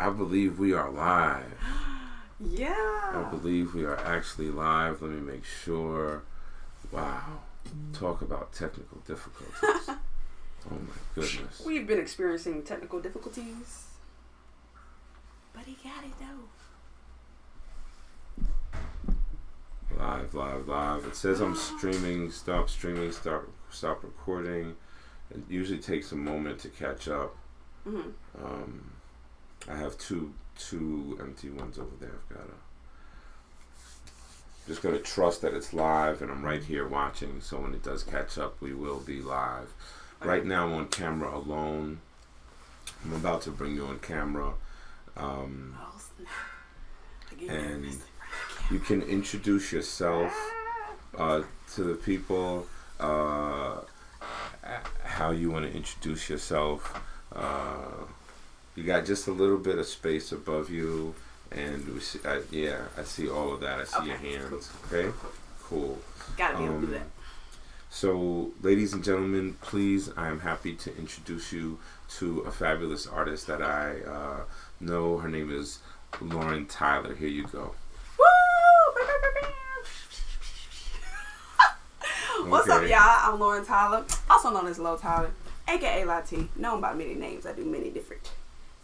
I believe we are live. Yeah. I believe we are actually live. Let me make sure. Wow. Talk about technical difficulties. Oh my goodness. We've been experiencing technical difficulties. But he got it though. Live. It says I'm streaming. Stop streaming. Stop recording. It usually takes a moment to catch up. Mm-hmm. I have two empty ones over there. Just gotta trust that it's live and I'm right here watching. So when it does catch up, we will be live. Okay. Right now I'm on camera alone. I'm about to bring you on camera. And you can introduce yourself to the people. How you want to introduce yourself. You got just a little bit of space above you, and we see, I see all of that. I see your hands. Okay, cool. Gotta be able to do that. So, ladies and gentlemen, please, I am happy to introduce you to a fabulous artist that I know. Her name is Lauren Tyler. Here you go. What's up, y'all? I'm Lauren Tyler, also known as Low Tyler, aka Lati, known by many names. I do many different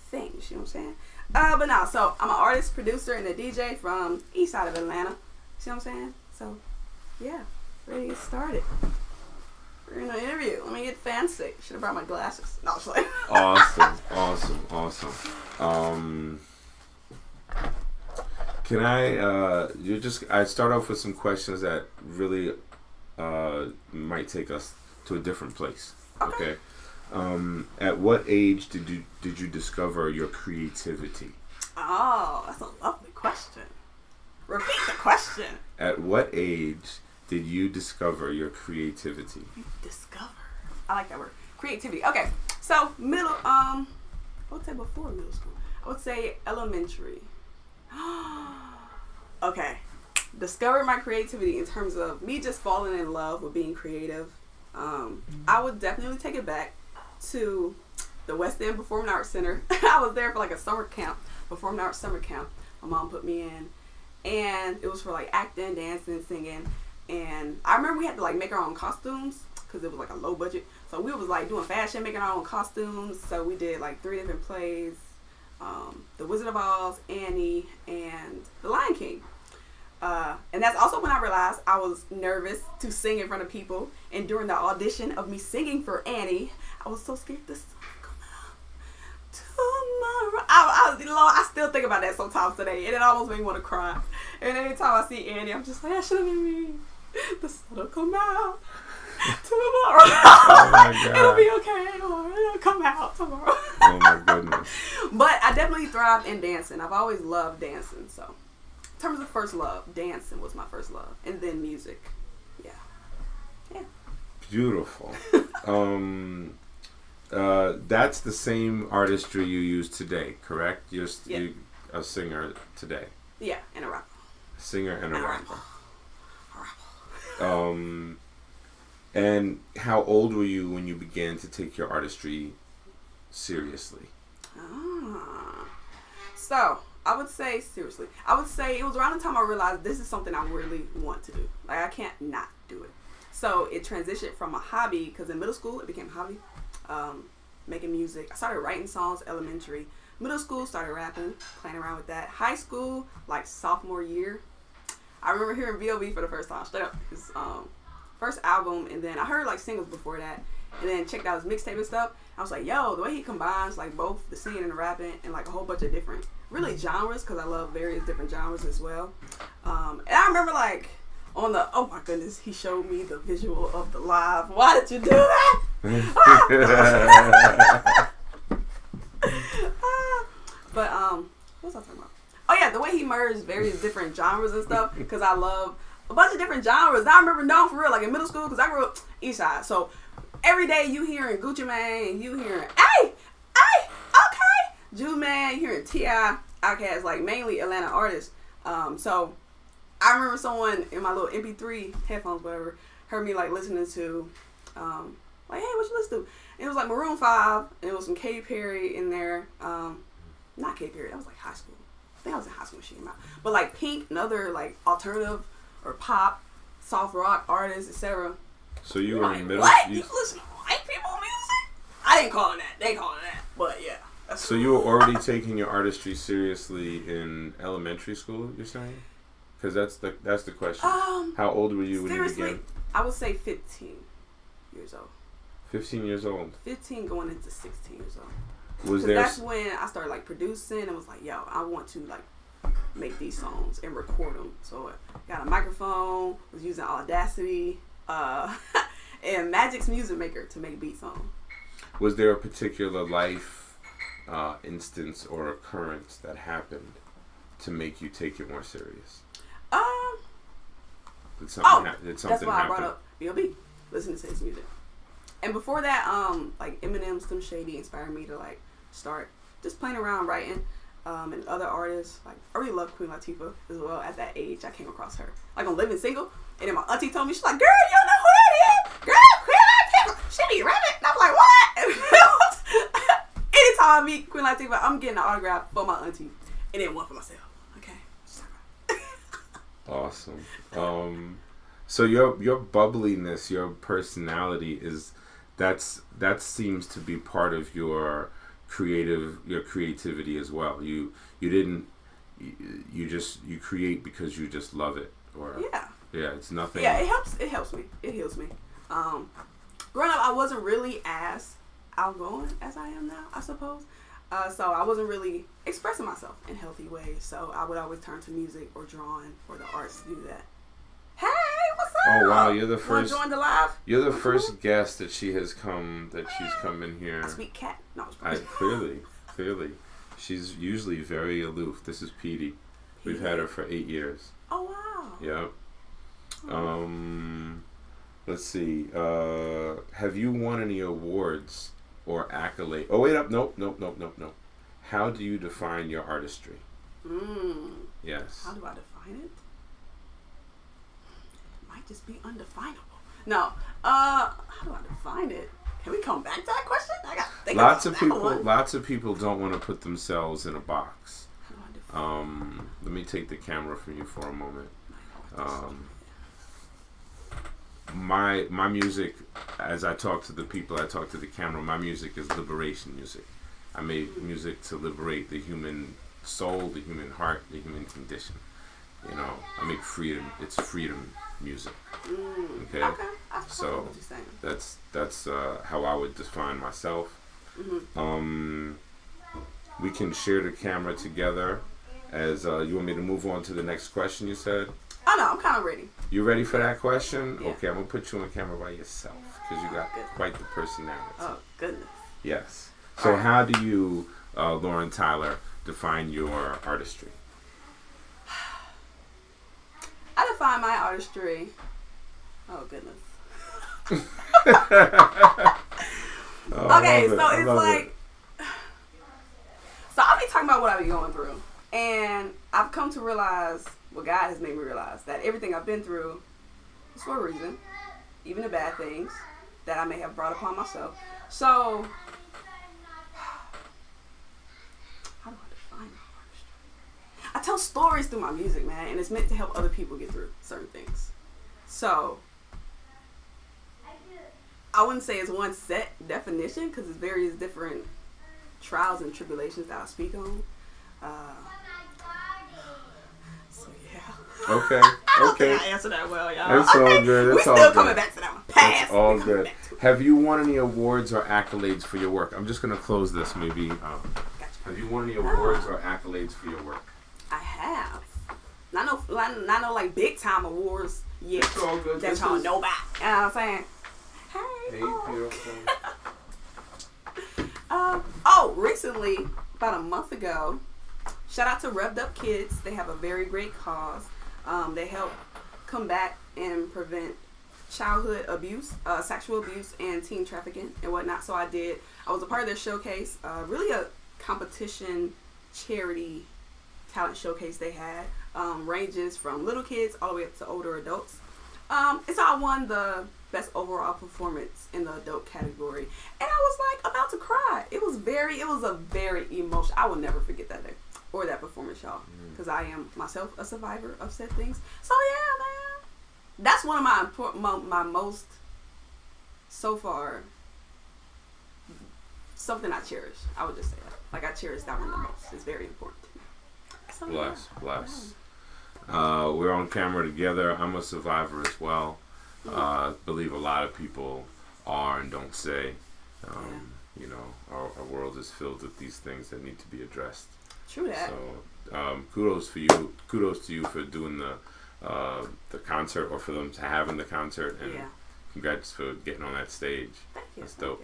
things, you know what I'm saying? But no, so I'm an artist, producer, and a DJ from east side of Atlanta. See what I'm saying? So, yeah, ready to get started. We're in an interview. Let me get fancy. Should have brought my glasses. No, I'm just like. Awesome. Can I start off with some questions that really might take us to a different place. Okay. At what age did you discover your creativity? Oh, that's a lovely question. Repeat the question. At what age did you discover your creativity? Discover. I like that word. Creativity. Okay. So I would say before middle school. I would say elementary. Okay. Discovered my creativity in terms of me just falling in love with being creative. I would definitely take it back to the West End Performing Arts Center. I was there for like a summer camp, Performing Arts summer camp. My mom put me in, and it was for like acting, dancing, singing. And I remember we had to like make our own costumes because it was like a low budget. So we was like doing fashion, making our own costumes. So we did like 3 different plays: The Wizard of Oz, Annie, and The Lion King. And that's also when I realized I was nervous to sing in front of people. And during the audition of me singing for Annie, I was so scared this song come out tomorrow. I still think about that sometimes today, and it almost made me want to cry. And anytime I see Annie, I'm just like, that should have been me. The sun will come out tomorrow. Oh my God. It'll be okay, or it'll come out tomorrow. Oh my goodness. But I definitely thrived in dancing. I've always loved dancing, so. In terms of first love, dancing was my first love, and then music. Yeah. Beautiful. That's the same artistry you use today, correct? You're a singer today. Yeah, and a rapper. A singer and a rapper. And how old were you when you began to take your artistry seriously? So. I would say it was around the time I realized this is something I really want to do. Like, I can't not do it. So it transitioned from a hobby, because in middle school it became a hobby, making music. I started writing songs elementary. Middle school, started rapping, playing around with that. High school, like sophomore year, I remember hearing B.O.B. for the first time, straight up. His first album, and then I heard like singles before that, and then checked out his mixtape and stuff. I was like, yo, the way he combines like both the singing and the rapping and like a whole bunch of different really genres, because I love various different genres as well. And I remember like oh my goodness, he showed me the visual of the live. Why did you do that? But what was I talking about? Oh yeah, the way he merged various different genres and stuff, because I love a bunch of different genres. And I remember for real, like in middle school, because I grew up east side, so every day you hearing Gucci Mane, you hearing okay, Jude Man, you hearing T.I., Outkast, like mainly Atlanta artists. So I remember someone in my little MP3 headphones, whatever, heard me like listening to, like, hey, what you listen to? And it was like Maroon 5, and it was some Katy Perry in there. not K period. That was like high school. I think I was in high school when she came out. But like Pink and other like alternative or pop, soft rock artists, etc. So you were like, in middle. What? You listen to white people music? I didn't call it that. They call it that. But yeah. So you were already taking your artistry seriously in elementary school, you're saying? Because that's the question. How old were you when you began? I would say 15 years old. 15 years old. 15 going into 16 years old. Was there? That's when I started like producing and was like, yo, I want to like make these songs and record them. So I got a microphone, was using Audacity, and Magic's Music Maker to make beat songs. Was there a particular life instance or occurrence that happened to make you take it more serious? Did something that's why happen? I brought up B.O.B. listening to his music. And before that, like Eminem, Slim Shady inspired me to like start just playing around writing. And other artists, like I really love Queen Latifah as well. At that age, I came across her like on Living Single, and then my auntie told me, she's like, "Girl, you don't know who that is? Girl, Queen Latifah, she be rapping." And I'm like, "What?" Anytime I meet Queen Latifah, I'm getting an autograph for my auntie, and then one for myself. Okay. Awesome. So your bubbliness, your personality that seems to be part of your creativity as well. You create because you just love it, or it's nothing. Yeah, it helps me, it heals me. Growing up, I wasn't really as outgoing as I am now, I suppose. So I wasn't really expressing myself in healthy ways, so I would always turn to music or drawing or the arts to do that. Hey, what's up? Oh wow, you're the first. Join the live. You're the first guest that she's come in here. A sweet cat. No, clearly, she's usually very aloof. This is Petey. We've had her for 8 years. Oh wow. Yep. Let's see. Have you won any awards or accolades? Oh wait up. Nope. How do you define your artistry? Yes. How do I define it? Just be undefinable. No. How do I define it? Can we come back to that question? I got to think Lots of people don't want to put themselves in a box. How do I define it? Let me take the camera from you for a moment. My music, as I talk to the people, I talk to the camera. My music is liberation music. I make music to liberate the human soul, the human heart, the human condition. You know, I make freedom. It's freedom music. Okay. So that's how I would define myself. We can share the camera together. As you want me to move on to the next question, you said. Oh no, I'm kind of ready. You ready for that question? Yeah. Okay, I'm gonna put you on camera by yourself because you got quite the personality. Oh goodness. Yes. So how do you, Lauren Tyler, define your artistry? I define my artistry. Oh goodness. Okay, so it's like, so I'll be talking about what I be going through, and I've come to realize, well, God has made me realize that everything I've been through is for a reason, even the bad things that I may have brought upon myself. So, how do I define my artistry? I tell stories through my music, man, and it's meant to help other people get through certain things. So, I wouldn't say it's one set definition because it's various different trials and tribulations that I speak on. So yeah. Okay. I don't think I answered that well, y'all. It's all good. We're still coming back to that one. Pass. It's all good. Have you won any awards or accolades for your work? I'm just gonna close this. Maybe. Have you won any awards or accolades for your work? I have. Not no like big time awards yet. It's all good. That y'all know about. You know what I'm saying? Hey, beautiful. Recently, about a month ago, shout out to Revved Up Kids. They have a very great cause. They help combat and prevent childhood abuse, sexual abuse, and teen trafficking and whatnot. So I was a part of their showcase. Really a competition, charity, talent showcase they had. Ranges from little kids all the way up to older adults. And so I won the best overall performance in the adult category, and I was like about to cry. It was a very emotional. I will never forget that day or that performance, y'all, because I am myself a survivor of said things. So yeah, man, that's one of my most so far something I cherish. I would just say that. Like, I cherish that one the most. It's very important to me. So, Bless. We're on camera together. I'm a survivor as well. Believe a lot of people are and don't say. You know, our world is filled with these things that need to be addressed. True that. So, kudos to you for doing the concert, or for them to having the concert, and congrats for getting on that stage. Thank you. That's dope.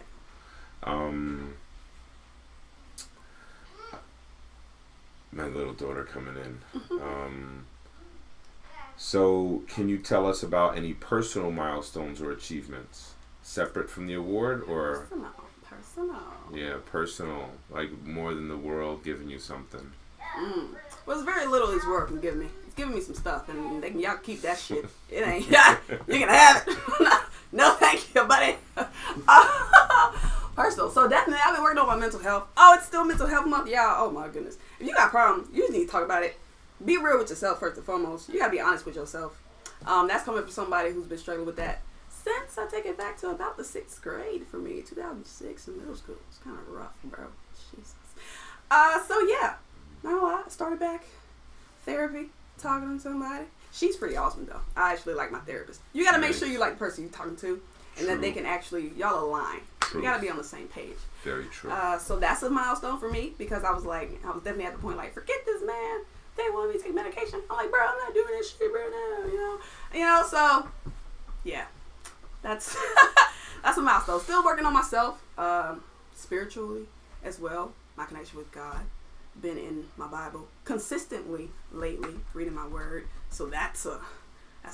My little daughter coming in. So can you tell us about any personal milestones or achievements separate from the award, or personal? Yeah, personal, like more than the world giving you something. Well, it's very little this world can give me. It's giving me some stuff, and y'all keep that shit. It ain't. You can have it. No, thank you, buddy. Personal. So definitely, I've been working on my mental health. Oh, it's still mental health month, y'all. Oh my goodness. If you got problems, you just need to talk about it. Be real with yourself first and foremost. You gotta be honest with yourself. That's coming from somebody who's been struggling with that since, I take it back to about the 6th grade for me. 2006 in middle school. It's kind of rough, bro. Jesus. So yeah. Not gonna lie, I started back therapy, talking to somebody. She's pretty awesome though. I actually like my therapist. You gotta make sure you like the person you're talking to, and that they can actually, y'all align. You gotta be on the same page. Very true. So that's a milestone for me, because I was definitely at the point like, forget this, man. They want me to take medication. I'm like, bro, I'm not doing this shit, bro. Now, you know. So yeah, that's that's a milestone. Still working on myself, spiritually as well. My connection with God. Been in my Bible consistently lately, reading my word. So that's a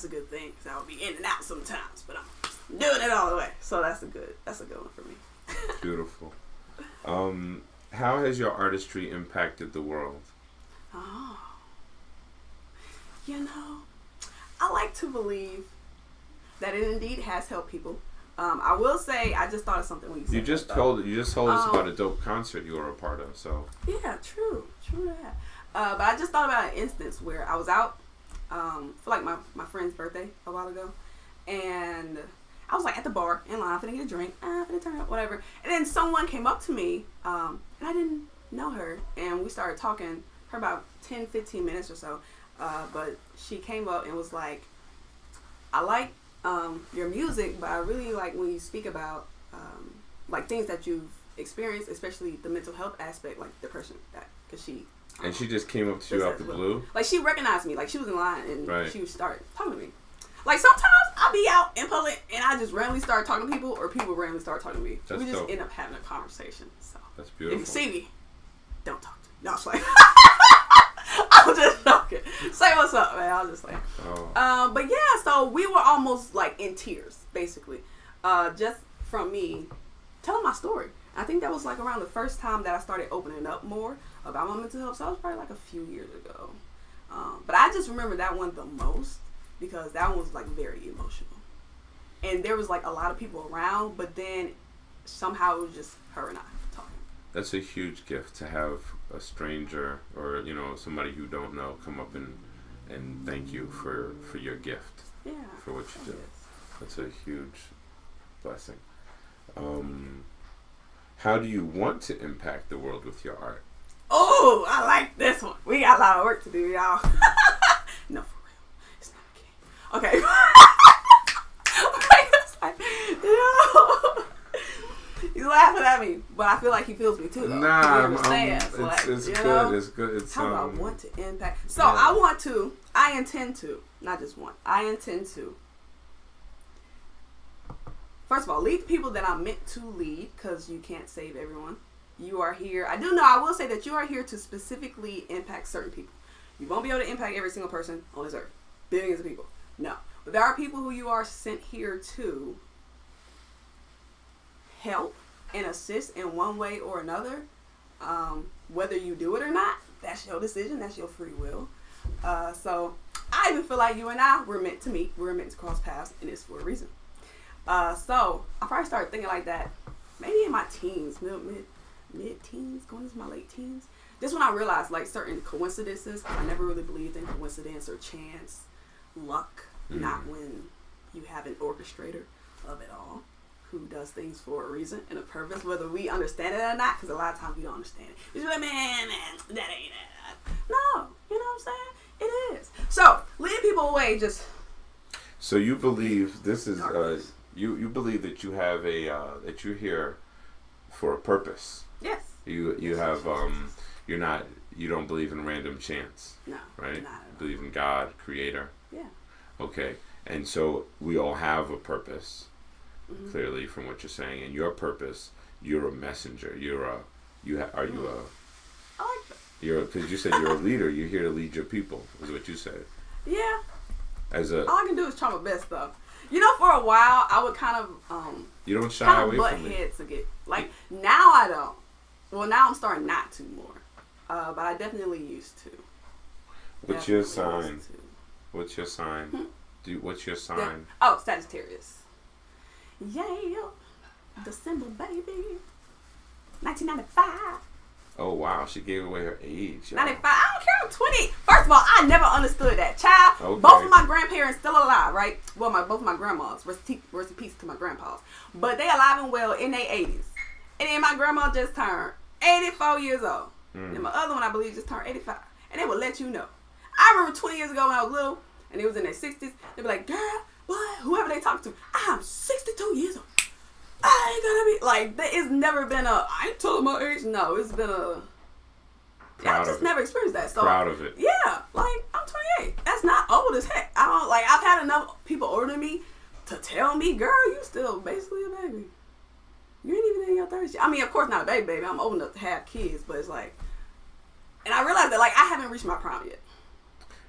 good thing. Cause I'll be in and out sometimes, but I'm doing it all the way. So that's a good one for me. Beautiful. How has your artistry impacted the world? Oh, I like to believe that it indeed has helped people. I will say, I just thought of something when you said You just told us about a dope concert you were a part of. So yeah, true that. But I just thought about an instance where I was out for like my friend's birthday a while ago, and I was like at the bar in line, finna get a drink, finna turn up, whatever. And then someone came up to me, and I didn't know her, and we started talking for about 10-15 minutes or so. But she came up and was like, I like your music, but I really like when you speak about like things that you've experienced, especially the mental health aspect, like depression, because she. And she just came up to you out the blue? Like, she recognized me. Like, she was in line, and she would start talking to me. Like, sometimes I'll be out in public, and I just randomly start talking to people, or people randomly start talking to me. That's we just dope. end up having a conversation. So that's beautiful. If you see me, don't talk to me. No, I was like, I'm just joking. Say what's up, man. I was just like, but yeah, so we were almost like in tears, basically, just from me telling my story. I think that was like around the first time that I started opening up more about my mental health. So that was probably like a few years ago. But I just remember that one the most because that one was like very emotional. And there was like a lot of people around, but then somehow it was just her and I talking. That's a huge gift to have a stranger or, somebody you don't know come up and thank you for your gift. Yeah. For what you do. That's a huge blessing. How do you want to impact the world with your art? Oh, I like this one. We got a lot of work to do, y'all. No, for real. It's not a game. Okay. It's like, he's laughing at me, but I feel like he feels me too, though. Nah, it's good. It's good. It's how do I want to impact? So I intend to, not just want, I intend to. First of all, lead the people that I'm meant to lead, because you can't save everyone. You are here. I will say that you are here to specifically impact certain people. You won't be able to impact every single person on this earth. Billions of people. No. But there are people who you are sent here to help and assist in one way or another. Whether you do it or not, that's your decision. That's your free will. So I even feel like you and I were meant to meet. We're meant to cross paths, and it's for a reason. So I probably started thinking like that maybe in my teens, mid-teens, going into my late teens. This when I realized like certain coincidences. I never really believed in coincidence or chance, luck. Not when you have an orchestrator of it all, who does things for a reason and a purpose, whether we understand it or not. Because a lot of times we don't understand it. It's like, man, that ain't it. No, you know what I'm saying? It is. So leading people away just. So you believe this is you believe that you have a that you're here for a purpose. Yes. You have you don't believe in random chance. No. Right? Not You believe in God, Creator. Yeah. Okay. And so we all have a purpose. Mm-hmm. Clearly, from what you're saying, and your purpose, you're a messenger. I like that. Because you said you're a leader. You're here to lead your people. Is what you said. Yeah. All I can do is try my best though. You know, for a while I would kind of you don't shy away butt from me. heads to get like now I don't. Well, now I'm starting not to more. But I definitely used to. What's your sign? What's your sign? What's your sign? Sagittarius. Yeah. December, baby. 1995. Oh, wow. She gave away her age. 95. I don't care. I'm 20. First of all, I never understood that. Child, Okay. Both of my grandparents still alive, right? Well, both of my grandmas. Rest in peace to my grandpas. But they alive and well in their 80s. And then my grandma just turned 84 years old. And my other one, I believe, just turned 85. And they would let you know. I remember 20 years ago when I was little, and it was in their 60s. They'd be like, girl, what? Whoever they talk to, I'm 62 years old. I ain't gonna be like. It's never been I ain't telling my age. No, it's been I just never experienced that. So proud of it. Yeah, like I'm 28. That's not old as heck. I don't like. I've had enough people older than me to tell me, girl, you still basically a baby. You ain't even in your 30s. I mean, of course not a baby. I'm old enough to have kids, but it's like, and I realized that like I haven't reached my prime yet.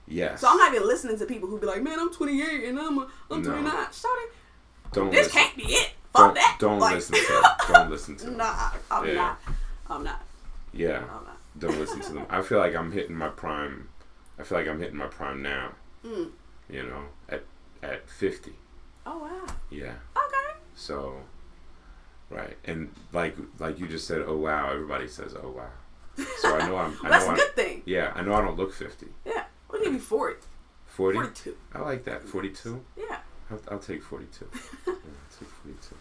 Yes. So I'm not even listening to people who be like, man, I'm 28 and I'm 29. Shorty, this can't be it. Fuck that. Don't listen to them. Don't listen to them. Nah, I'm not. Yeah. I'm not. Don't listen to them. I feel like I'm hitting my prime. I feel like I'm hitting my prime now. You know, at 50. Oh wow. Yeah. Okay. So, right, and like you just said, oh wow. Everybody says, oh wow. So I know That's a good thing. Yeah, I know I don't look 50. Yeah. We'll give you 40. 40? 42. I like that. 42? Yeah. I'll take 42. Yeah, I'll take 42.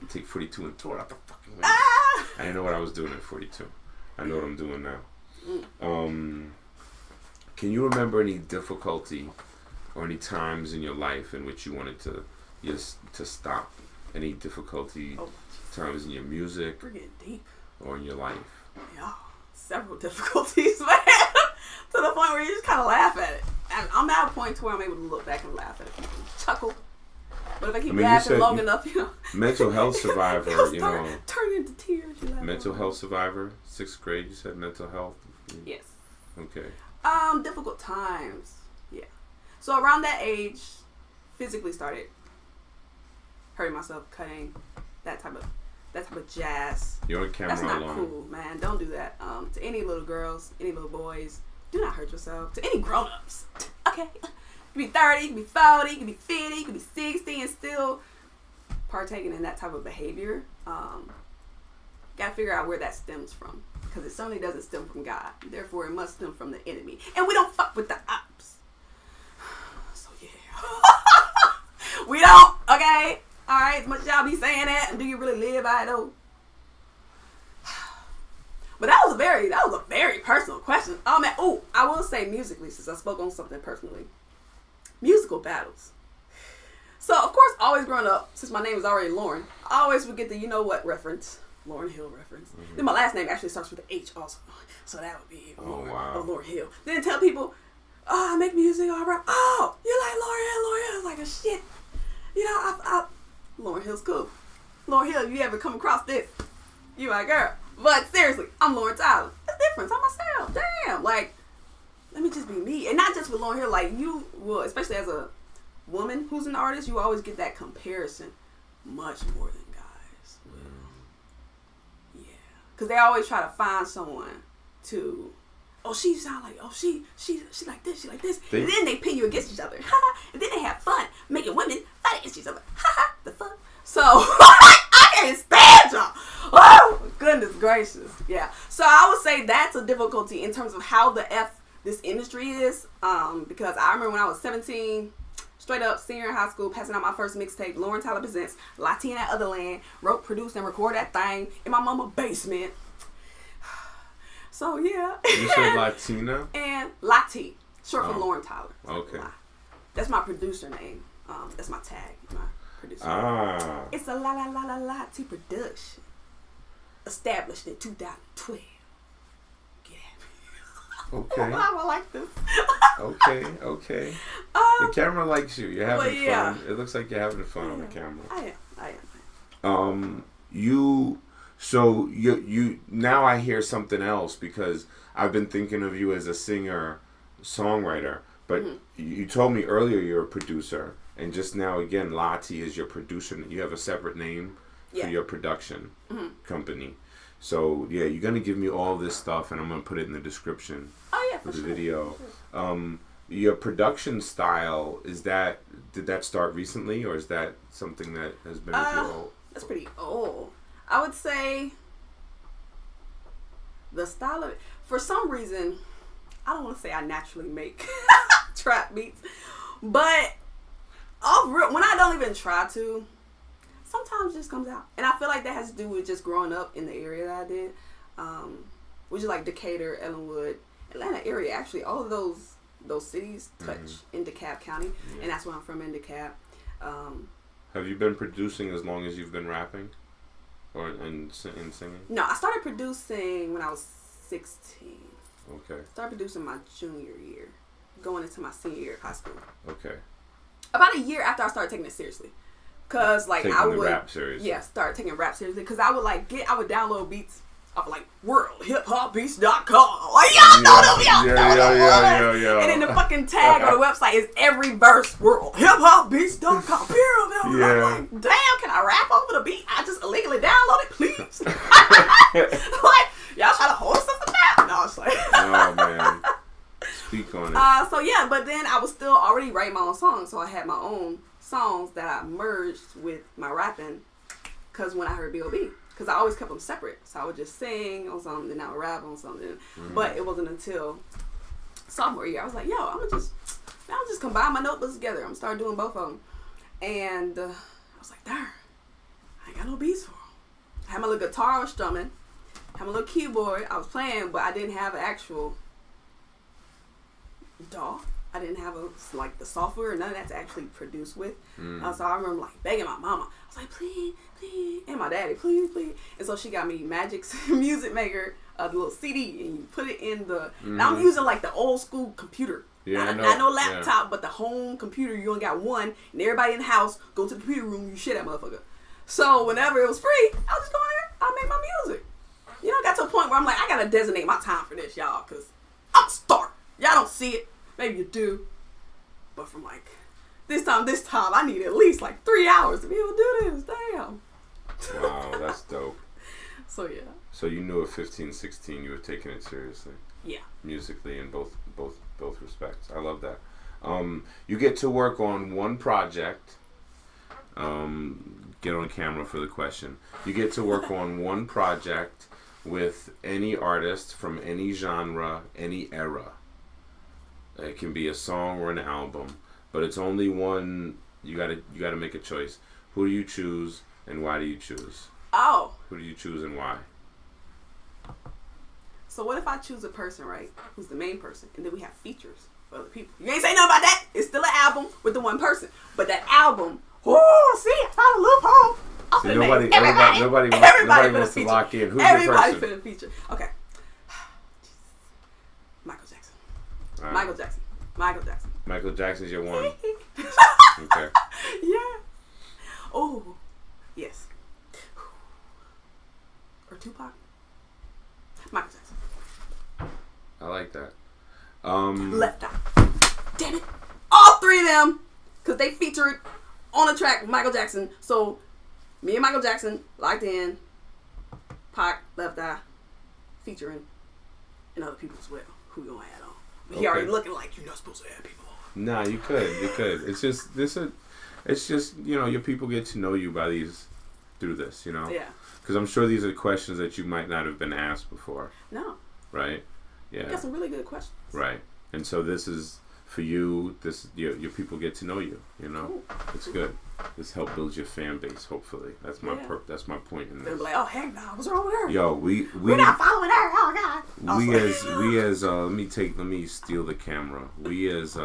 I'll take 42 and throw it out the fucking window. Ah! I didn't know what I was doing at 42. I know what I'm doing now. Can you remember any difficulty or any times in your life in which you wanted to stop? Any difficulty times in your music? We're getting deep. Or in your life? Yeah. Several difficulties, man. To the point where you just kind of laugh at it. And I'm at a point to where I'm able to look back and laugh at it and chuckle. But if I keep laughing long enough, mental health survivor, turn into tears. Mental health survivor, 6th grade. You said mental health. Yes. Okay. Difficult times. Yeah. So around that age, physically started hurting myself, cutting that type of jazz. You're on camera alone. That's not cool, man. Don't do that. To any little girls, any little boys, do not hurt yourself. To any grown-ups, okay. You can be 30, you can be 40, you can be 50, you can be 60, and still partaking in that type of behavior. Gotta figure out where that stems from, because it certainly doesn't stem from God. Therefore, it must stem from the enemy, and we don't fuck with the ops. So yeah, we don't. Okay, all right. As much as y'all be saying that, and do you really live by it though? But that was a very personal question. Oh man, I will say musically, since I spoke on something personally. Musical battles. So of course, always growing up, since my name is already Lauren, I always would get the reference, Lauryn Hill reference. Then my last name actually starts with an H also, so that would be Lauryn Hill. Then tell people, I make music, I rap. Oh, you like Lauryn Hill? Lauryn Hill is like a shit. Lauryn Hill's cool. Lauryn Hill, if you ever come across this, you my girl. But seriously, I'm Lauren Tyler. That's different. I'm myself. Damn. Like, let me just be me. And not just with Lauryn Hill. Like, you will, especially as a woman who's an artist, you always get that comparison much more than guys will. Yeah. Because they always try to find someone to, she sound like, she like this, she like this. And then they pin you against each other. And then they have fun making women fight against each other. The fuck? So I can't stand y'all. Oh goodness gracious. Yeah. So I would say that's a difficulty in terms of how the this industry is. Because I remember when I was 17, straight up senior in high school, passing out my first mixtape, Lauren Tyler Presents, Latina at Otherland, wrote, produced, and recorded that thing in my mama's basement. So yeah. You said Latina? And Lati, short for Lauren Tyler. Okay. That's my producer name. That's my tag, my producer. Ah. It's a Lati production. Established in 2012. Get at me. Okay. I like this. Okay. The camera likes you. You're having fun. It looks like you're having fun on the camera. I am. So you now I hear something else because I've been thinking of you as a singer, songwriter, but you told me earlier you're a producer, and just now again Lati is your producer. You have a separate name for your production company. So yeah, you're gonna give me all this stuff, and I'm gonna put it in the description For the video. Your production style did that start recently, or is that something that has been with you? That's pretty old. I would say the style of it, for some reason, I don't want to say I naturally make trap beats, but when I don't even try to, sometimes it just comes out. And I feel like that has to do with just growing up in the area that I did, which is like Decatur, Ellenwood, Atlanta area. Actually, all of those cities touch in DeKalb County, and that's where I'm from, in DeKalb. Have you been producing as long as you've been rapping? Or in singing? No, I started producing when I was 16. Okay. Started producing my junior year, going into my senior year of high school. Okay. About a year after I started taking it seriously, cause like I would rap seriously. Yeah, start taking rap seriously, cause I would download beats off of like worldhiphopbeats.com. Like y'all know them, Yeah. And then the fucking tag on the website is every verse worldhiphopbeats.com. Yeah. Like, damn, can I rap over the beat? I just illegally downloaded, please. Like y'all trying to hold something down? No, it's like. Oh man. Speak on it. So yeah, but then I was still already writing my own songs, so I had my own songs that I merged with my rapping. Cause when I heard B.O.B., cause I always kept them separate, so I would just sing on something, then I would rap on something. But it wasn't until sophomore year I was like, yo, I'm just combine my notebooks together. I'm gonna start doing both of them, and I was like, darn, I ain't got no beats for them. I had my little guitar I was strumming, had my little keyboard I was playing, but I didn't have an actual DAW. I didn't have the software or none of that to actually produce with. So I remember like begging my mama. I was like, please, and my daddy, please. And so she got me Magic's Music Maker, the little CD, and you put it in the. Now I'm using like the old school computer. Yeah, not no laptop, but the home computer. You only got one, and everybody in the house go to the computer room. You shit that motherfucker. So whenever it was free, I was just going there. I make my music. You know, got to a point where I'm like, I gotta designate my time for this, y'all, cause I'm starving. Y'all don't see it. Maybe you do. But from like this time, I need at least like 3 hours to be able to do this. Damn. Wow, that's dope. So yeah. So you knew at 15, 16 you were taking it seriously. Yeah. Musically in both respects. I love that. You get to work on one project. Get on camera for the question. You get to work on one project with any artist from any genre, any era. It can be a song or an album, but it's only one. You gotta make a choice. Who do you choose, and why do you choose? Oh. Who do you choose and why? So what if I choose a person, right, who's the main person, and then we have features for other people? You ain't say nothing about that. It's still an album with the one person, but that album. Oh, see, I found a loophole. See, nobody wants to lock in. Who's everybody your person? Finna feature. Okay. Michael Jackson. Right. Michael Jackson's your one. Okay. Yeah. Oh, yes. Or Tupac. Michael Jackson. I like that. Left Eye. Damn it. All three of them, because they featured on the track with Michael Jackson. So, me and Michael Jackson locked in. Pac, Left Eye, featuring, and other people as well. Who you gonna add on? He already looking like you're not supposed to add people on. Nah, you could. It's just It's just, your people get to know you through this, Yeah. Because I'm sure these are questions that you might not have been asked before. No. Right? Yeah. You got some really good questions. Right. And so this is for you. Your people get to know you. Cool. It's good. This help build your fan base. Hopefully, that's my that's my point in this. They're like, oh heck no, what's wrong with her? Yo, we're not following her. Oh God. We as let me steal the camera. We as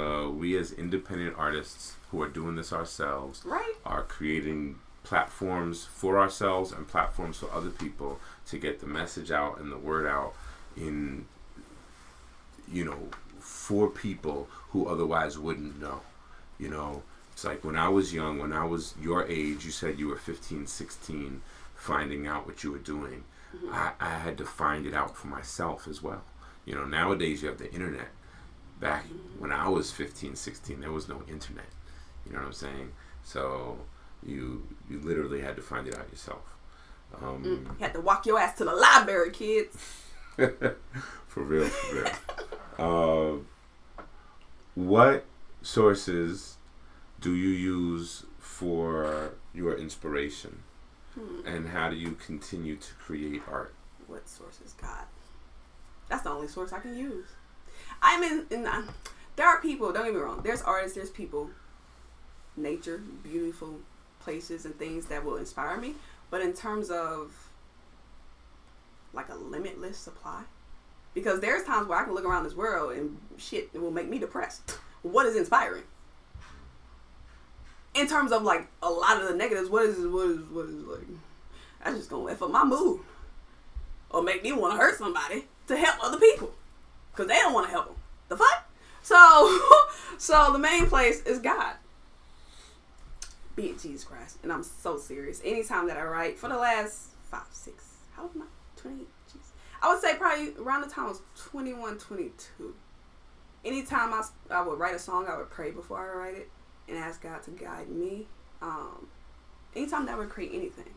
independent artists who are doing this ourselves, right, are creating platforms for ourselves and platforms for other people to get the message out and the word out in for people who otherwise wouldn't know. It's like when I was young, when I was your age, you said you were 15, 16, finding out what you were doing. Mm-hmm. I had to find it out for myself as well. Nowadays you have the internet. Back when I was 15, 16, there was no internet. You know what I'm saying? So you literally had to find it out yourself. You had to walk your ass to the library, kids. For real. What sources do you use for your inspiration? And how do you continue to create art? What sources? God. That's the only source I can use. There are people, don't get me wrong, there's artists, there's people, nature, beautiful places and things that will inspire me. But in terms of like a limitless supply, because there's times where I can look around this world and shit, it will make me depressed. What is inspiring? In terms of like a lot of the negatives, what is like, that's just gonna F up my mood. Or make me want to hurt somebody to help other people. Because they don't want to help them. The fuck? So the main place is God. Be it Jesus Christ. And I'm so serious. Anytime that I write, for the last 5, 6, how old am I? 28? Jeez. I would say probably around the time I was 21, 22. Anytime I would write a song, I would pray before I write it and ask God to guide me. Anytime that I would create anything.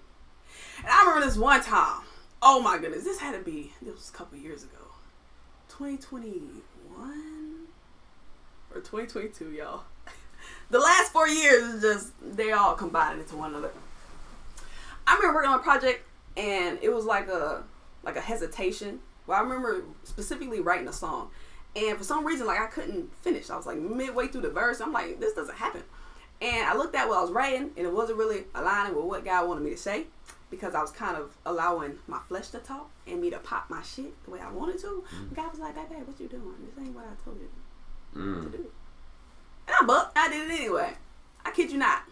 And I remember this one time. Oh my goodness. This was a couple years ago. 2021 or 2022, y'all. The last 4 years is just, they all combined into one another. I remember working on a project and it was like a hesitation. Well, I remember specifically writing a song. And for some reason, like, I couldn't finish. I was like midway through the verse. I'm like, this doesn't happen. And I looked at what I was writing, and it wasn't really aligning with what God wanted me to say, because I was kind of allowing my flesh to talk and me to pop my shit the way I wanted to. Mm. God was like, baby, what you doing? This ain't what I told you to do. And I did it anyway. I kid you not.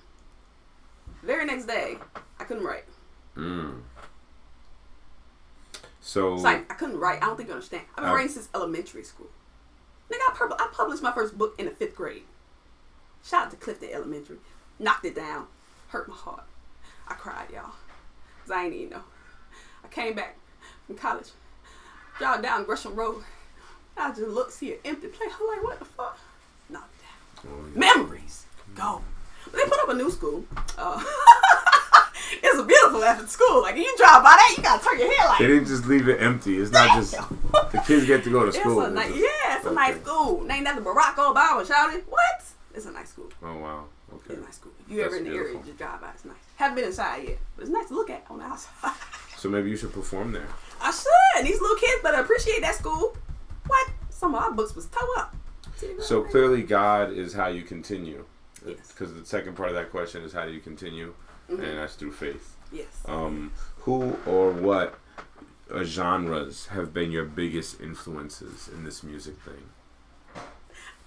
Very next day, I couldn't write. So it's like, I couldn't write. I don't think you understand. I've been writing since elementary school. Nigga, I published my first book in the 5th grade. Shout out to Clifton Elementary. Knocked it down. Hurt my heart. I cried, y'all. Because I ain't even know. I came back from college. Drove down Gresham Road. I just looked, see an empty place. I'm like, what the fuck? Knocked it down. Oh, yeah. Memories. Go. But they put up a new school. It's a beautiful after school. Like, you drive by that, you gotta turn your head like. They didn't just leave it empty. It's not just the kids get to go to school. It's a nice school. Ain't nothing Barack Obama shouting. What? It's a nice school. Oh wow. Okay. It's a nice school. If you ever in the area, just drive by. It's nice. Haven't been inside yet, but it's nice to look at on the outside. So maybe you should perform there. I should. These little kids better appreciate that school. What? Some of our books was toe up. So clearly, God is how you continue. Yes. Because the second part of that question is how do you continue, and that's through faith. Yes. Who or what genres have been your biggest influences in this music thing?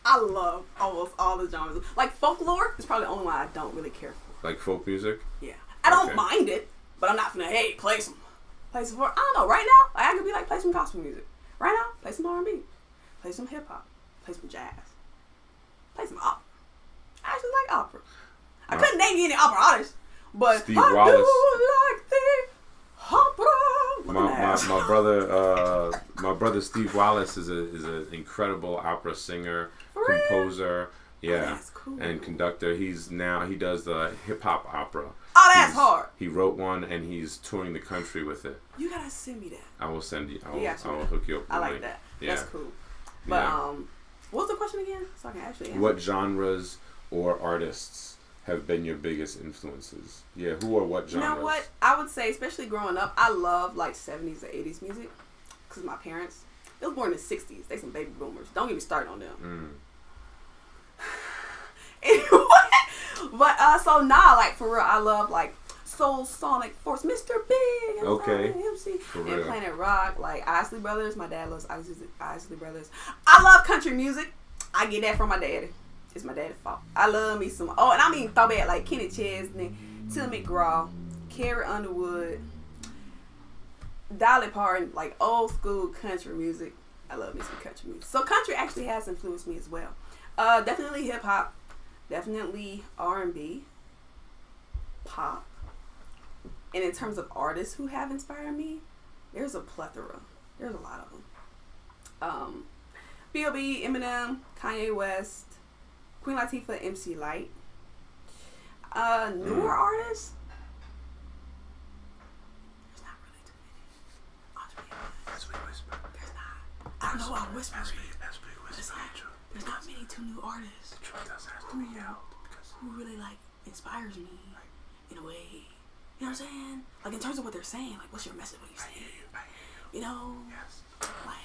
I love almost all the genres. Like folklore is probably the only one I don't really care for. Like folk music? Yeah. I don't mind it, but I'm not gonna, hey, play some for, I don't know, right now, like, I could be like, play some gospel music. Right now, play some R&B. Play some hip hop. Play some jazz. Play some opera. I actually like opera. I couldn't name you any opera artists, but Steve Wallace. I do like the opera. My brother Steve Wallace is an incredible opera singer, composer, that's cool. and conductor. He does the hip hop opera. Oh, that's hard. He wrote one and he's touring the country with it. You gotta send me that. I will send you. I will hook you up with I like that. Yeah. That's cool. But what was the question again? So I can actually answer. What genres or artists have been your biggest influences? Yeah, who or what genres? You know what? I would say, especially growing up, I love like 70s or 80s music because my parents, they was born in the 60s. They some baby boomers. Don't get me started on them. Anyway, but so now, like for real, I love like Soul Sonic Force, Mr. Big, okay, MC, for and real. Planet Rock, like Isley Brothers. My dad loves Isley Brothers. I love country music. I get that from my daddy. It's my daddy's fault. I love me some. Oh, and I mean throwback like Kenny Chesney, Tim McGraw, Carrie Underwood, Dolly Parton, like old school country music. I love me some country music. So country actually has influenced me as well. Definitely hip hop, definitely R&B, pop. And in terms of artists who have inspired me, there's a plethora. There's a lot of them. B.O.B., Eminem, Kanye West, Queen Latifah, MC Lyte. Newer artists? There's not really too many. As we whisper. There's not. I don't know why I'm whispering. As we whisper. There's not many too new artists. The truth doesn't have to be yelled. Who really like inspires me in a way. You know what I'm saying? Like in terms of what they're saying, like what's your message? What you're saying? I hear You know? Yes. Like,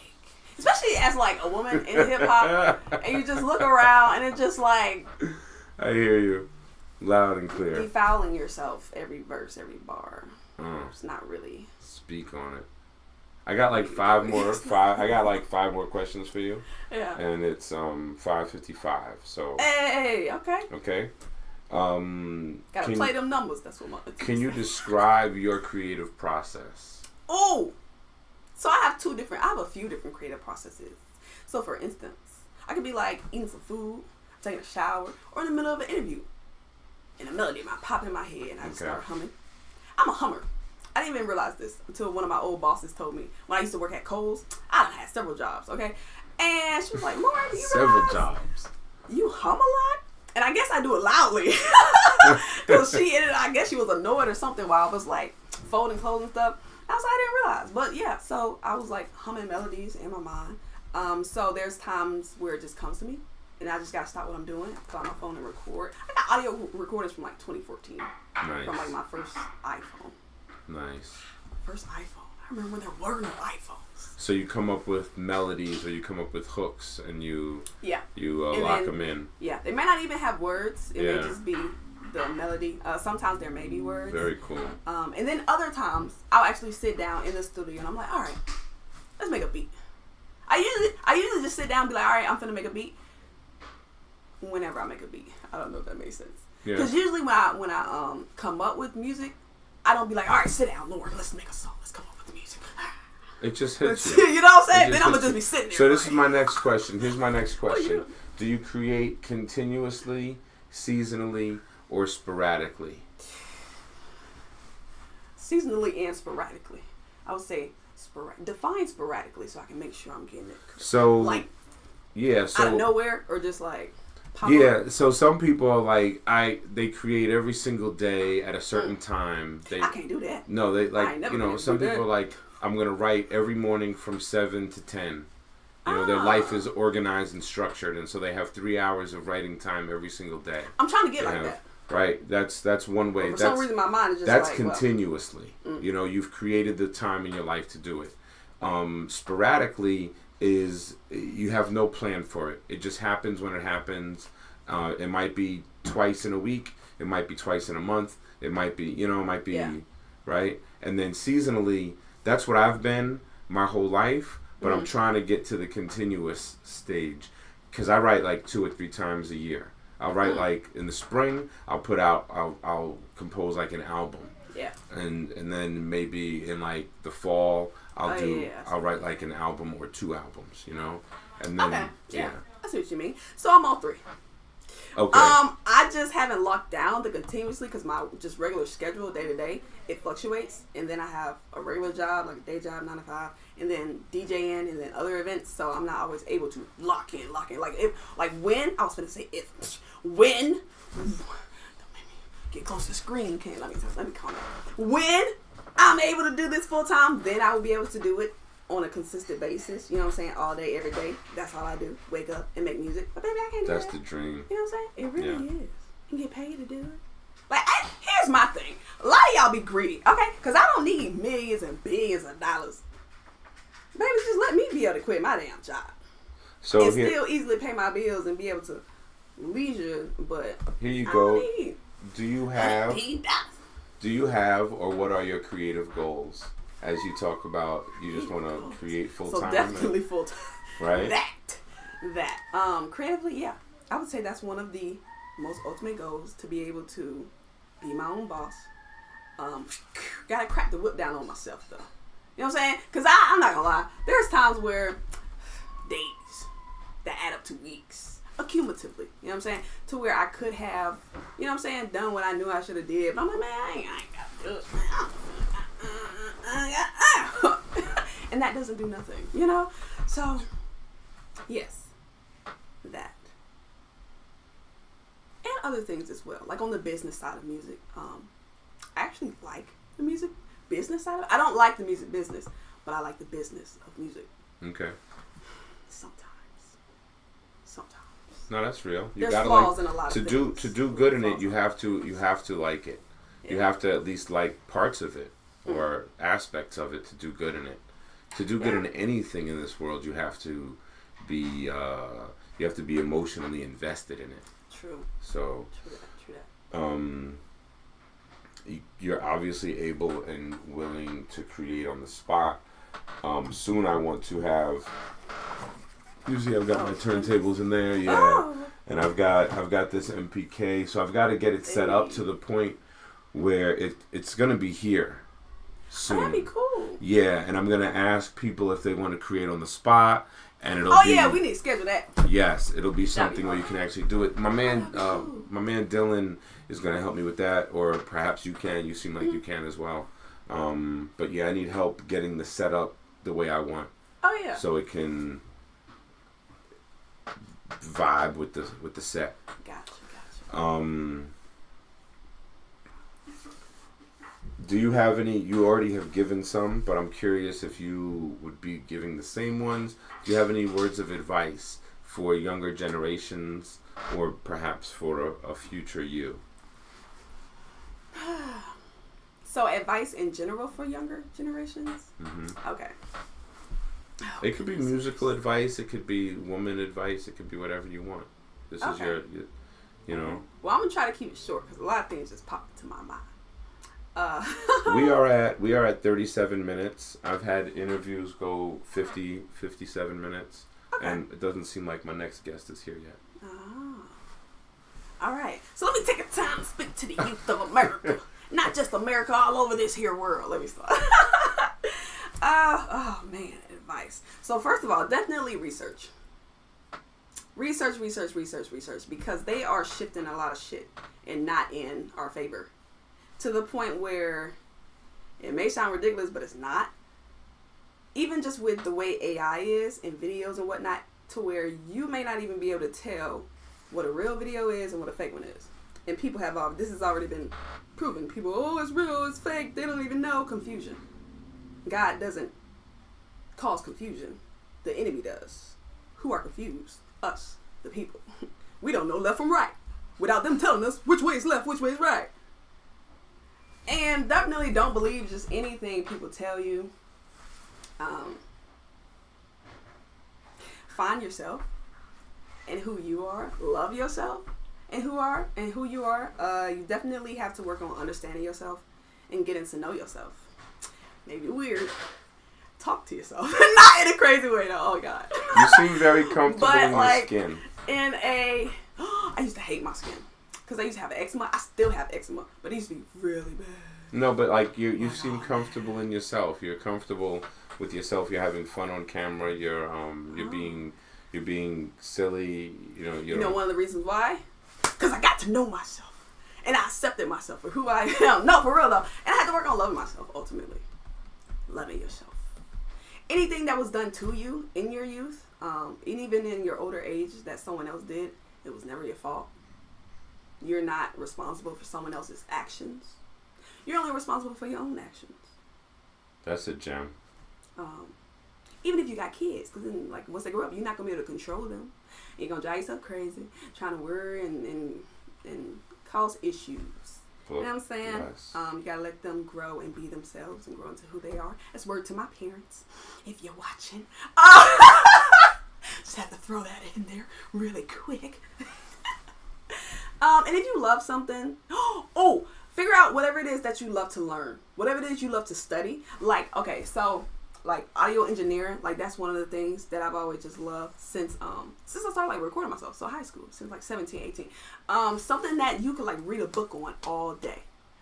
especially as like a woman in hip hop, and you just look around and it's just like I hear you, loud and clear. Defiling yourself every verse, every bar. It's not really. Speak on it. I got like five more questions for you. Yeah. And it's 5:55. So. Hey. Okay. Okay. Gotta play them numbers. That's what my. Can you describe your creative process? Oh. So I have a few different creative processes. So for instance, I could be like eating some food, taking a shower, or in the middle of an interview. And a melody might pop in my head and I just start humming. I'm a hummer. I didn't even realize this until one of my old bosses told me. When I used to work at Kohl's, I done had several jobs, okay? And she was like, Lauren, do you realize jobs. You hum a lot? And I guess I do it loudly. Because I guess she was annoyed or something while I was like folding clothes and stuff. I didn't realize. But yeah, so I was like humming melodies in my mind. So there's times where it just comes to me. And I just got to stop what I'm doing, put on my phone and record. I got audio recordings from like 2014. Nice. From like my first iPhone. Nice. First iPhone. I remember when there were no iPhones. So you come up with melodies or you come up with hooks and you lock them in. Yeah. They may not even have words. It may just be the melody. Sometimes there may be words. Very cool. And then other times I'll actually sit down in the studio and I'm like, all right, let's make a beat. I usually just sit down and be like, all right, I'm finna make a beat. Whenever I make a beat, I don't know if that makes sense. Because usually when I come up with music, I don't be like, all right, sit down, Lauren, let's make a song, let's come up with the music. It just hits you. You know what I'm saying? Then I'm gonna just be sitting there. So this is my next question. Here's my next question. Do you create continuously, seasonally, or sporadically? Seasonally and sporadically. I would say define sporadically so I can make sure I'm getting it correct. So like so out of nowhere or just like pop up. So some people are like they create every single day at a certain time. I can't do that. No, they like some people are like, I'm gonna write every morning from 7 to 10. Their life is organized and structured, and so they have 3 hours of writing time every single day. I'm trying to get like that. Right, that's one way. For some reason, my mind is just that's like, continuously. You've created the time in your life to do it. Sporadically is you have no plan for it. It just happens when it happens. It might be twice in a week. It might be twice in a month. It might be, right? And then seasonally, that's what I've been my whole life. But I'm trying to get to the continuous stage because I write like 2 or 3 times a year. I'll write like in the spring. I'll compose like an album. Yeah. And then maybe in like the fall I'll write like an album or 2 albums. And then I see what you mean. So I'm all 3. Okay. I just haven't locked down the continuously because my just regular schedule day to day it fluctuates, and then I have a regular job like a day job 9 to 5, and then DJing and then other events. So I'm not always able to lock in. When I was gonna say when. Don't make me get close to the screen. Let me calm down. When I'm able to do this full time, then I will be able to do it on a consistent basis. You know what I'm saying? All day, every day. That's all I do. Wake up and make music. But baby, I can't do that. That's the dream. You know what I'm saying? It really is. and get paid to do it. Like, here's my thing. A lot of y'all be greedy, okay? Because I don't need millions and billions of dollars. Baby, just let me be able to quit my damn job. So and still easily pay my bills and be able to leisure, but here you go. Do you have, or what are your creative goals? As you talk about, you just want to create full time. So definitely full time. Right? That. Creatively, yeah. I would say that's one of the most ultimate goals, to be able to be my own boss. Gotta crack the whip down on myself, though. You know what I'm saying? Because I'm not gonna lie. There's times where days that add up to weeks, accumulatively. You know what I'm saying? To where I could have, you know what I'm saying, done what I knew I should have did. But I'm like, man, I ain't got to do it. And that doesn't do nothing, you know? So, yes, that. And other things as well. Like on the business side of music. I actually like the music business side of it. I don't like the music business, but I like the business of music. Okay. Sometimes. No, that's real. There's flaws in a lot of things. To do good in it, you have to like it. Yeah. You have to at least like parts of it or aspects of it to do good in it. To do good in anything in this world, you have to be emotionally invested in it. True. So True that. You're obviously able and willing to create on the spot. Soon I want to have. Usually I've got my turntables in there, and I've got this MPK, so I've got to get it set up to the point where it's gonna be here soon. Oh, that'd be cool. Yeah, and I'm gonna ask people if they want to create on the spot, and it'll. We need to schedule that. Yes, it'll be something where you can actually do it. My man Dylan is gonna help me with that, or perhaps you can. You seem like you can as well. But yeah, I need help getting the setup the way I want. Oh yeah. So it can vibe with the set. Gotcha. Do you have any? You already have given some, but I'm curious if you would be giving the same ones. Do you have any words of advice for younger generations, or perhaps for a future you? So advice in general for younger generations? Mm-hmm. Okay. It could be musical advice. It could be woman advice. It could be whatever you want. This is your you know. Well, I'm gonna try to keep it short because a lot of things just pop into my mind. We are at 37 minutes. I've had interviews go 50, 57 minutes, and it doesn't seem like my next guest is here yet. All right. So let me take a time to speak to the youth of America, not just America, all over this here world. Let me start. Oh man, advice. So first of all, definitely research. Research, because they are shifting a lot of shit and not in our favor. To the point where it may sound ridiculous, but it's not. Even just with the way AI is in videos and whatnot, to where you may not even be able to tell what a real video is and what a fake one is. And people have this has already been proven. People, it's real, it's fake, they don't even know. Confusion. God doesn't cause confusion. The enemy does. Who are confused? Us, the people. We don't know left from right without them telling us which way is left, which way is right. And definitely don't believe just anything people tell you. Find yourself and who you are. Love yourself and who you are. You definitely have to work on understanding yourself and getting to know yourself. Maybe weird. Talk to yourself. Not in a crazy way though. Oh God. You seem very comfortable in your skin. I used to hate my skin. Because I used to have eczema. I still have eczema. But it used to be really bad. No, but like you seem comfortable in yourself. You're comfortable with yourself. You're having fun on camera. You're being silly. You know one of the reasons why? Because I got to know myself. And I accepted myself for who I am. No, for real though. And I had to work on loving myself ultimately. Loving yourself. Anything that was done to you in your youth, and even in your older age that someone else did, it was never your fault. You're not responsible for someone else's actions. You're only responsible for your own actions. That's a gem. Even if you got kids, because then, like, once they grow up, you're not gonna be able to control them. You're gonna drive yourself crazy, trying to worry and cause issues. Well, you know what I'm saying? yes. You gotta let them grow and be themselves and grow into who they are. That's word to my parents. If you're watching. Just had to throw that in there really quick. And if you love something, figure out whatever it is that you love to learn. Whatever it is you love to study. Like, okay, so like audio engineering, like that's one of the things that I've always just loved since I started like recording myself. So high school, since like 17, 18. Something that you could like read a book on all day.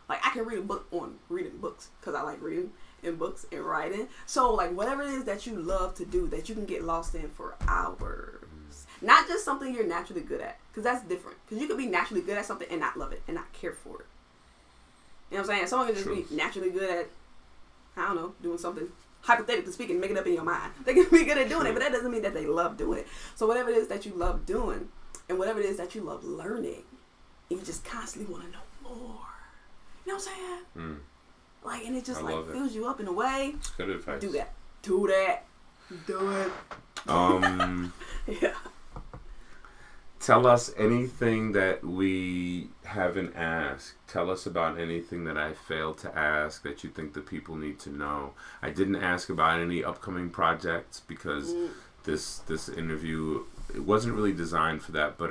Like I can read a book on reading books because I like reading in books and writing. So like whatever it is that you love to do that you can get lost in for hours. Not just something you're naturally good at, because that's different. Because you could be naturally good at something and not love it and not care for it. You know what I'm saying? Someone can just be naturally good at, I don't know, doing something. Hypothetically speaking, make it up in your mind. They can be good at doing it, but that doesn't mean that they love doing it. So whatever it is that you love doing, and whatever it is that you love learning, you just constantly want to know more. You know what I'm saying? Like, and it just like fills you up in a way. It's good advice. Do that. Do it. Yeah. Tell us anything that we haven't asked. Tell us about anything that I failed to ask that you think the people need to know. I didn't ask about any upcoming projects because this interview, it wasn't really designed for that, but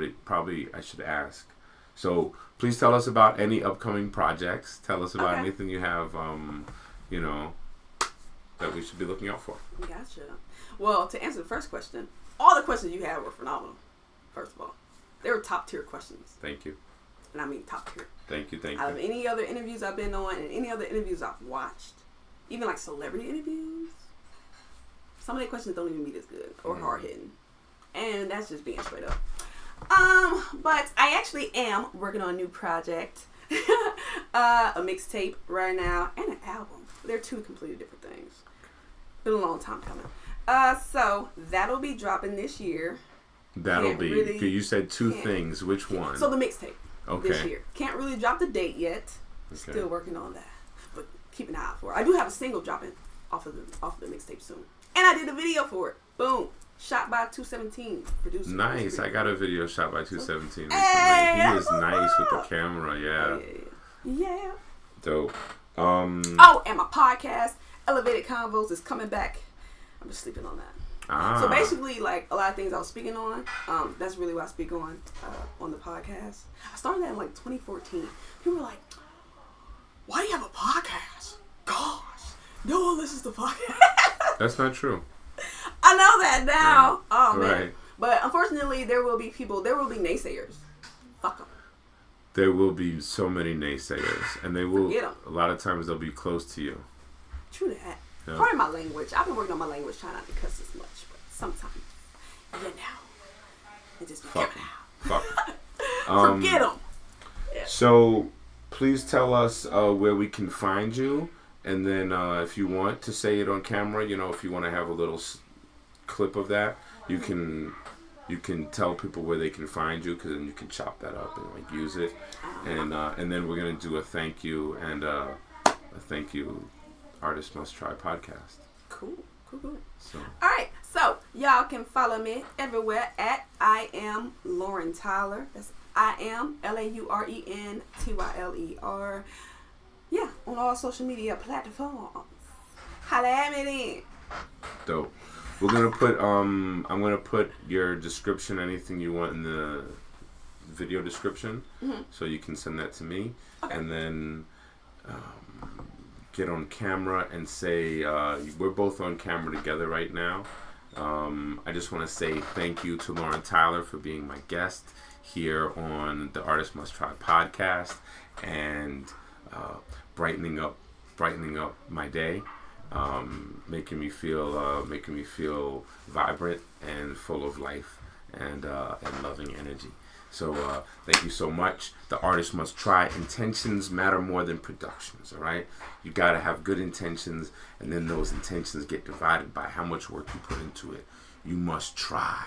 I should ask. So please tell us about any upcoming projects. Tell us about anything you have, that we should be looking out for. Gotcha. Well, to answer the first question, all the questions you had were phenomenal. First of all, they were top tier questions. Thank you. And I mean top tier. Thank you. Out of any other interviews I've been on and any other interviews I've watched, even like celebrity interviews, some of their questions don't even be as good or hard hitting. And that's just being straight up. But I actually am working on a new project, a mixtape right now, and an album. They're two completely different things. Been a long time coming. So that'll be dropping this year. That'll be. You said two things. Which one? So the mixtape. This year. Can't really drop the date yet. Okay. Still working on that. But keep an eye out for it. I do have a single dropping off of the mixtape soon. And I did a video for it. Boom. Shot by 217. Producer. Nice. I got a video shot by 217 recently. Hey, he is nice with the camera. Yeah. Yeah. Dope. And my podcast, Elevated Convos, is coming back. I'm just sleeping on that. So basically, like a lot of things I was speaking on, that's really what I speak on the podcast. I started that in like 2014. People were like, "Why do you have a podcast?" Gosh, no one listens to podcasts. That's not true. I know that now. Yeah. Oh man. Right. But unfortunately, there will be naysayers. Fuck them. There will be so many naysayers, and they will. A lot of times they'll be close to you. True that. Yeah. Pardon my language. I've been working on my language, trying not to cuss as much, but sometimes, it just be coming out. Fuck. Forget them. Yeah. So, please tell us where we can find you, and then if you want to say it on camera, if you want to have a little clip of that, you can tell people where they can find you, because then you can chop that up and like use it, and then we're gonna do a thank you and a thank you. Artist Must Try podcast. Cool. So. All right, so y'all can follow me everywhere at I am Lauren Tyler. That's I am LAURENTYLER. Yeah, on all social media platforms. Holla at me then. Dope. We're gonna put I'm gonna put your description, anything you want in the video description, so you can send that to me, and then. Get on camera and say we're both on camera together right now. I just want to say thank you to Lauren Tyler for being my guest here on the Artist Must Try podcast and brightening up my day, making me feel vibrant and full of life and loving energy. So thank you so much. The artist must try. Intentions matter more than productions, all right? You got to have good intentions, and then those intentions get divided by how much work you put into it. You must try.